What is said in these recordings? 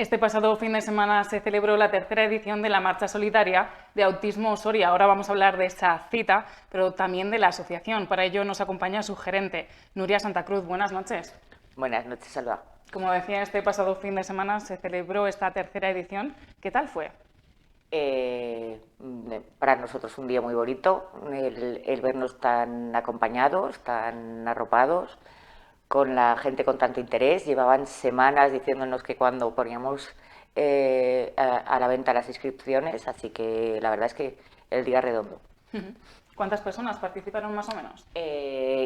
Este pasado fin de semana se celebró la tercera edición de la Marcha Solidaria de Autismo Soria. Ahora vamos a hablar de esa cita, pero también de la asociación. Para ello nos acompaña su gerente, Nuria Santa Cruz. Buenas noches. Buenas noches, Alba. Como decía, este pasado fin de semana se celebró esta tercera edición. ¿Qué tal fue? Para nosotros un día muy bonito, el vernos tan acompañados, tan arropados, con la gente con tanto interés. Llevaban semanas diciéndonos que cuando poníamos a la venta las inscripciones, así que la verdad es que el día redondo. ¿Cuántas personas participaron más o menos?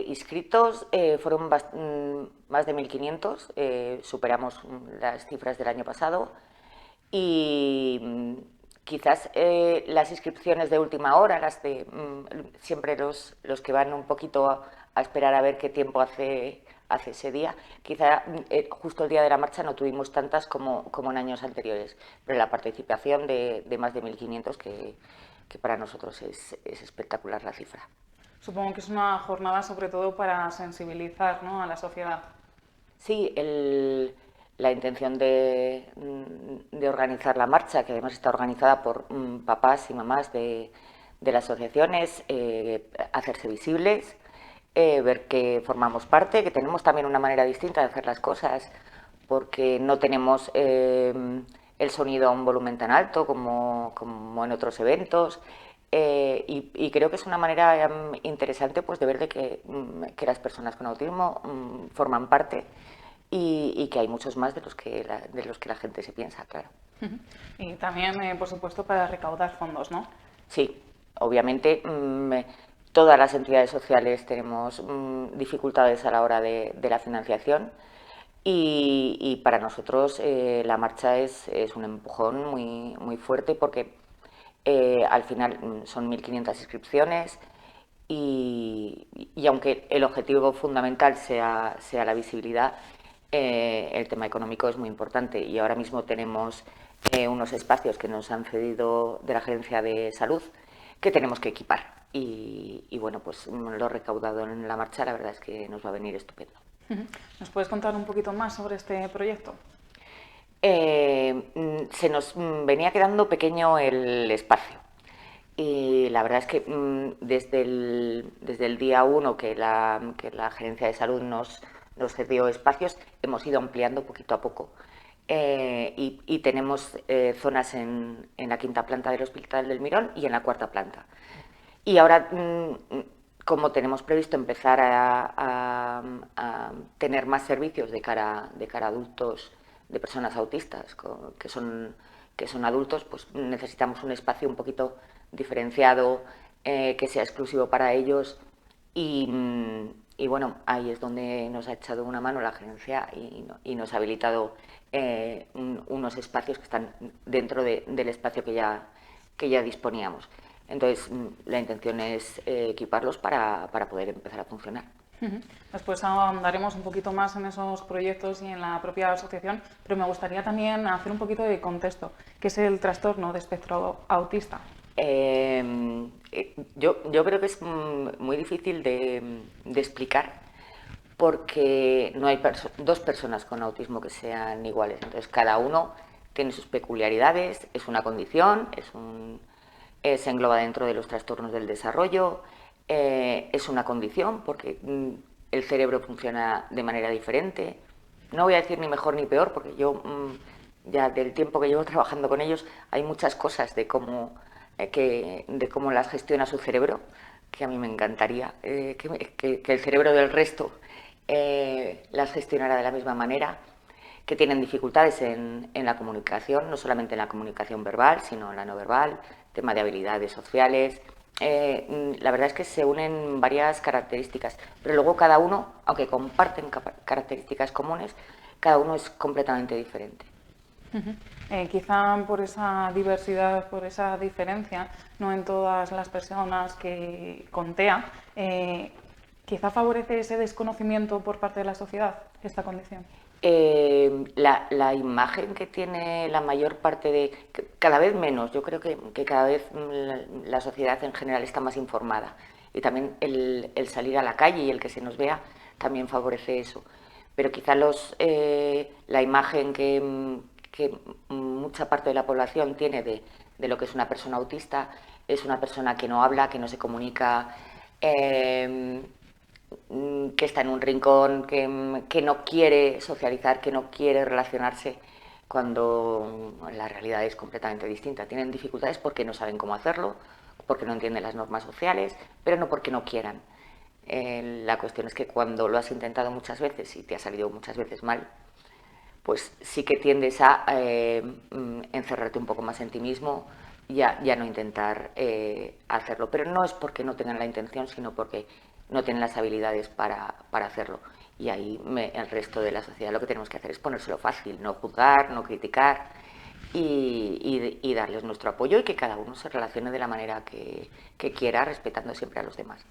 Inscritos fueron más de 1.500, superamos las cifras del año pasado y quizás las inscripciones de última hora, las de siempre los que van un poquito a esperar a ver qué tiempo hace ese día, quizá justo el día de la marcha no tuvimos tantas como en años anteriores, pero la participación de más de 1.500 que para nosotros es espectacular la cifra. Supongo que es una jornada sobre todo para sensibilizar, ¿no?, a la sociedad. Sí, la intención de organizar la marcha, que además está organizada por papás y mamás de las asociaciones, hacerse visibles, ver que formamos parte, que tenemos también una manera distinta de hacer las cosas, porque no tenemos el sonido a un volumen tan alto como en otros eventos. Y creo que es una manera interesante pues, de ver que las personas con autismo forman parte y que hay muchos más de los que la gente se piensa, claro. Y también, por supuesto, para recaudar fondos, ¿no? Sí, obviamente todas las entidades sociales tenemos dificultades a la hora de la financiación y para nosotros la marcha es un empujón muy fuerte porque al final son 1.500 inscripciones y aunque el objetivo fundamental sea la visibilidad, el tema económico es muy importante y ahora mismo tenemos unos espacios que nos han cedido de la Agencia de Salud que tenemos que equipar y bueno, pues lo recaudado en la marcha la verdad es que nos va a venir estupendo. ¿Nos puedes contar un poquito más sobre este proyecto? Se nos venía quedando pequeño el espacio. Y la verdad es que desde el día uno que la Gerencia de Salud nos cedió espacios, hemos ido ampliando poquito a poco. Y tenemos zonas en la quinta planta del Hospital del Mirón y en la cuarta planta. Y ahora, como tenemos previsto empezar a tener más servicios de cara a adultos, de personas autistas que son adultos, pues necesitamos un espacio un poquito diferenciado, que sea exclusivo para ellos y bueno, ahí es donde nos ha echado una mano la gerencia y nos ha habilitado unos espacios que están dentro del espacio que ya disponíamos. Entonces, la intención es equiparlos para poder empezar a funcionar. Después ahondaremos un poquito más en esos proyectos y en la propia asociación, pero me gustaría también hacer un poquito de contexto. ¿Qué es el trastorno de espectro autista? Yo creo que es muy difícil de explicar porque no hay dos personas con autismo que sean iguales. Entonces, cada uno tiene sus peculiaridades, es una condición, se engloba dentro de los trastornos del desarrollo, es una condición porque el cerebro funciona de manera diferente. No voy a decir ni mejor ni peor porque yo ya del tiempo que llevo trabajando con ellos hay muchas cosas de cómo las gestiona su cerebro, que a mí me encantaría que el cerebro del resto las gestionara de la misma manera, que tienen dificultades en la comunicación, no solamente en la comunicación verbal, sino en la no verbal, tema de habilidades sociales. La verdad es que se unen varias características, pero luego cada uno, aunque comparten características comunes, cada uno es completamente diferente. Quizá por esa diversidad, por esa diferencia, no en todas las personas que con TEA, quizá favorece ese desconocimiento por parte de la sociedad, esta condición. La imagen que tiene la mayor parte cada vez menos, yo creo que cada vez la sociedad en general está más informada y también el salir a la calle y el que se nos vea también favorece eso. Pero quizá la imagen que mucha parte de la población tiene de lo que es una persona autista. Es una persona que no habla, que no se comunica, que está en un rincón, que no quiere socializar, que no quiere relacionarse, cuando la realidad es completamente distinta. Tienen dificultades porque no saben cómo hacerlo, porque no entienden las normas sociales, pero no porque no quieran. La cuestión es que cuando lo has intentado muchas veces y te ha salido muchas veces mal, pues sí que tiendes a encerrarte un poco más en ti mismo, ya no intentar hacerlo. Pero no es porque no tengan la intención, sino porque no tienen las habilidades para hacerlo. Y ahí el resto de la sociedad lo que tenemos que hacer es ponérselo fácil, no juzgar, no criticar y darles nuestro apoyo y que cada uno se relacione de la manera que quiera, respetando siempre a los demás.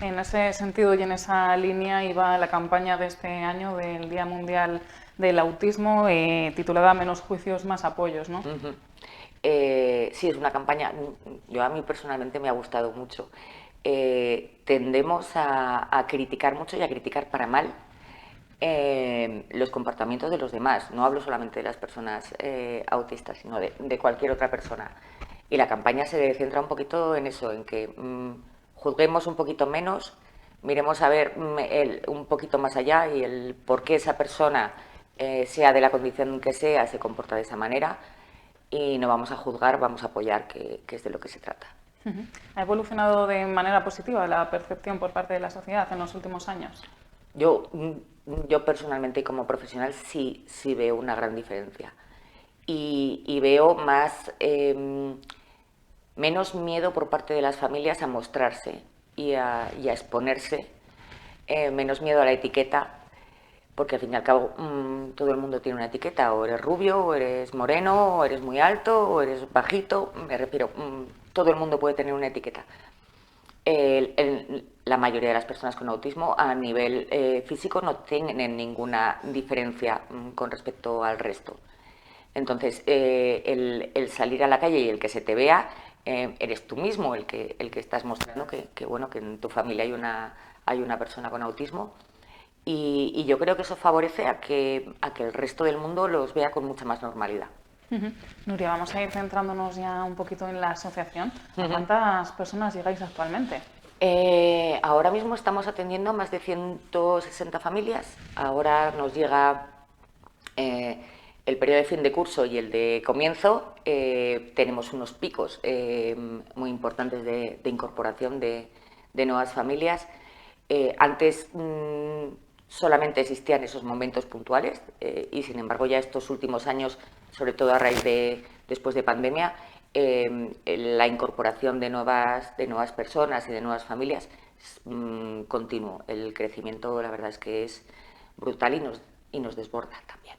En ese sentido y en esa línea iba la campaña de este año del Día Mundial del Autismo, titulada Menos juicios, más apoyos, ¿no? Sí, es una campaña, a mí personalmente me ha gustado mucho. Tendemos a criticar mucho y a criticar para mal los comportamientos de los demás. No hablo solamente de las personas autistas, sino de cualquier otra persona. Y la campaña se centra un poquito en eso, en que juzguemos un poquito menos, miremos a ver un poquito más allá y el por qué esa persona, sea de la condición que sea, se comporta de esa manera, y no vamos a juzgar, vamos a apoyar, que es de lo que se trata. ¿Ha evolucionado de manera positiva la percepción por parte de la sociedad en los últimos años? Yo personalmente y como profesional sí veo una gran diferencia. Y veo menos miedo por parte de las familias a mostrarse y a exponerse, menos miedo a la etiqueta, porque al fin y al cabo todo el mundo tiene una etiqueta: o eres rubio, o eres moreno, o eres muy alto, o eres bajito. Me refiero, todo el mundo puede tener una etiqueta. La mayoría de las personas con autismo a nivel físico no tienen ninguna diferencia con respecto al resto. Entonces, el salir a la calle y el que se te vea, eres tú mismo el que estás mostrando bueno, que en tu familia hay una persona con autismo, y yo creo que eso favorece a que el resto del mundo los vea con mucha más normalidad. Nuria, vamos a ir centrándonos ya un poquito en la asociación. ¿A cuántas personas llegáis actualmente? Ahora mismo estamos atendiendo a más de 160 familias. Ahora nos llega el periodo de fin de curso y el de comienzo. Tenemos unos picos muy importantes de incorporación de nuevas familias. Antes solamente existían esos momentos puntuales, y sin embargo ya estos últimos años, sobre todo a raíz después de pandemia, la incorporación de nuevas personas y de nuevas familias es continuo. El crecimiento, la verdad es que es brutal y nos desborda también.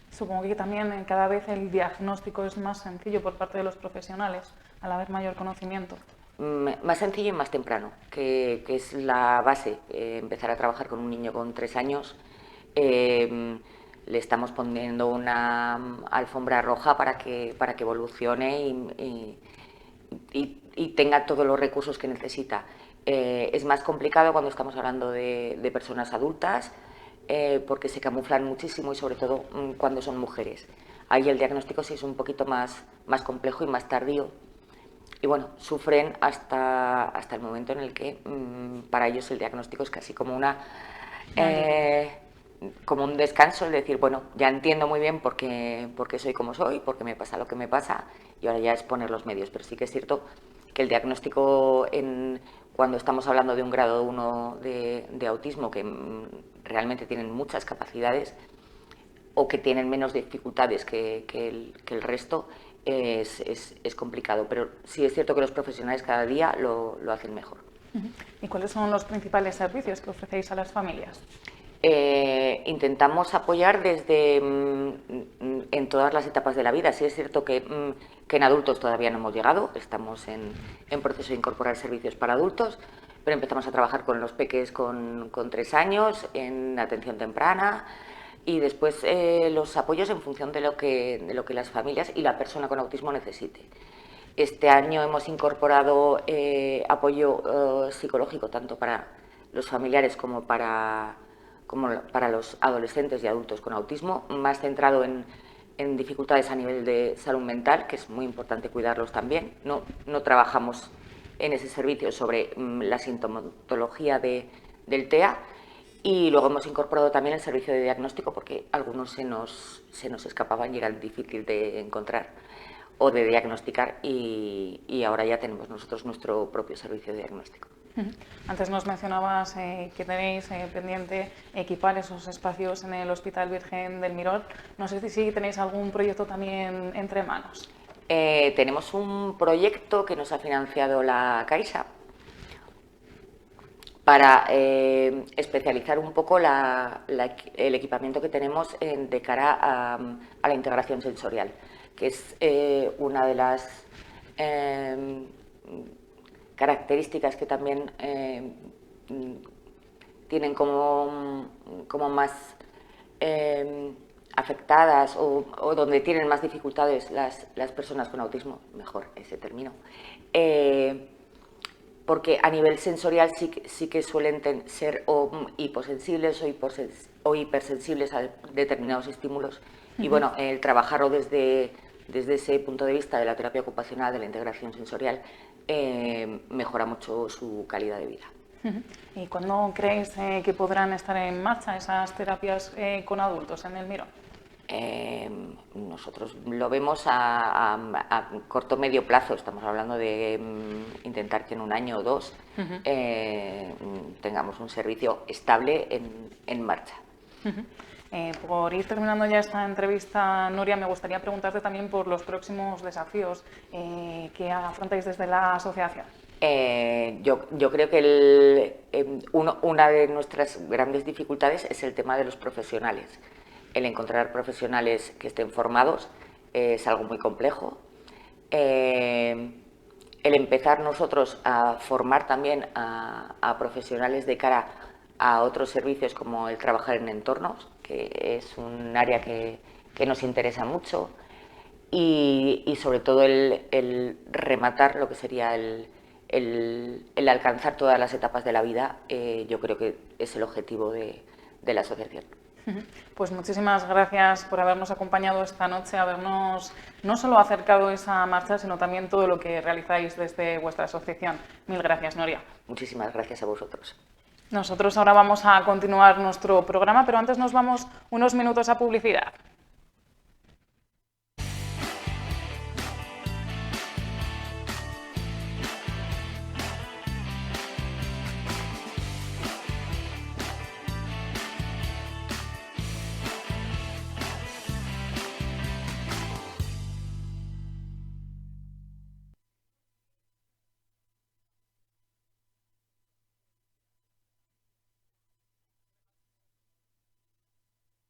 Supongo que también cada vez el diagnóstico es más sencillo por parte de los profesionales, al haber mayor conocimiento. Más sencillo y más temprano, que es la base. Empezar a trabajar con un niño con 3 años, le estamos poniendo una alfombra roja para que evolucione y tenga todos los recursos que necesita. Es más complicado cuando estamos hablando de personas adultas, porque se camuflan muchísimo, y sobre todo cuando son mujeres. Ahí el diagnóstico sí es un poquito más complejo y más tardío. Y bueno, sufren hasta el momento en el que para ellos el diagnóstico es casi como como un descanso, es decir, bueno, ya entiendo muy bien por qué soy como soy, por qué me pasa lo que me pasa, y ahora ya es poner los medios. Pero sí que es cierto que el diagnóstico, cuando estamos hablando de un grado 1 de autismo, que realmente tienen muchas capacidades o que tienen menos dificultades que el resto, es complicado. Pero sí es cierto que los profesionales cada día lo hacen mejor. ¿Y cuáles son los principales servicios que ofrecéis a las familias? Intentamos apoyar desde en todas las etapas de la vida. Sí es cierto que en adultos todavía no hemos llegado, estamos en proceso de incorporar servicios para adultos, pero empezamos a trabajar con los peques con 3 años en atención temprana, y después los apoyos en función de lo que las familias y la persona con autismo necesite. Este año hemos incorporado apoyo psicológico tanto para los familiares como para los adolescentes y adultos con autismo, más centrado en en dificultades a nivel de salud mental, que es muy importante cuidarlos también. No trabajamos en ese servicio sobre la sintomatología del TEA, y luego hemos incorporado también el servicio de diagnóstico porque algunos se nos escapaban y eran difícil de encontrar o de diagnosticar, y ahora ya tenemos nosotros nuestro propio servicio de diagnóstico. Antes nos mencionabas que tenéis pendiente equipar esos espacios en el Hospital Virgen del Miró. No sé si tenéis algún proyecto también entre manos. Tenemos un proyecto que nos ha financiado la Caixa para especializar un poco el equipamiento que tenemos de cara a la integración sensorial, que es una de las características que también tienen como más afectadas o donde tienen más dificultades las personas con autismo, mejor ese término, porque a nivel sensorial sí que suelen ser o hiposensibles o hipersensibles a determinados estímulos. Y bueno, el trabajarlo desde ese punto de vista de la terapia ocupacional, de la integración sensorial, mejora mucho su calidad de vida. ¿Y cuándo creéis que podrán estar en marcha esas terapias con adultos en el Miró? Nosotros lo vemos a corto o medio plazo. Estamos hablando de intentar que en un año o dos tengamos un servicio estable en marcha. Por ir terminando ya esta entrevista, Nuria, me gustaría preguntarte también por los próximos desafíos que afrontáis desde la asociación. Yo creo que una de nuestras grandes dificultades es el tema de los profesionales. El encontrar profesionales que estén formados es algo muy complejo. El empezar nosotros a formar también a profesionales de cara a otros servicios como el trabajar en entornos, que es un área que nos interesa mucho, y sobre todo el rematar lo que sería el alcanzar todas las etapas de la vida. Yo creo que es el objetivo de la asociación. Pues muchísimas gracias por habernos acompañado esta noche, habernos no solo acercado esa marcha, sino también todo lo que realizáis desde vuestra asociación. Mil gracias, Nuria. Muchísimas gracias a vosotros. Nosotros ahora vamos a continuar nuestro programa, pero antes nos vamos unos minutos a publicidad.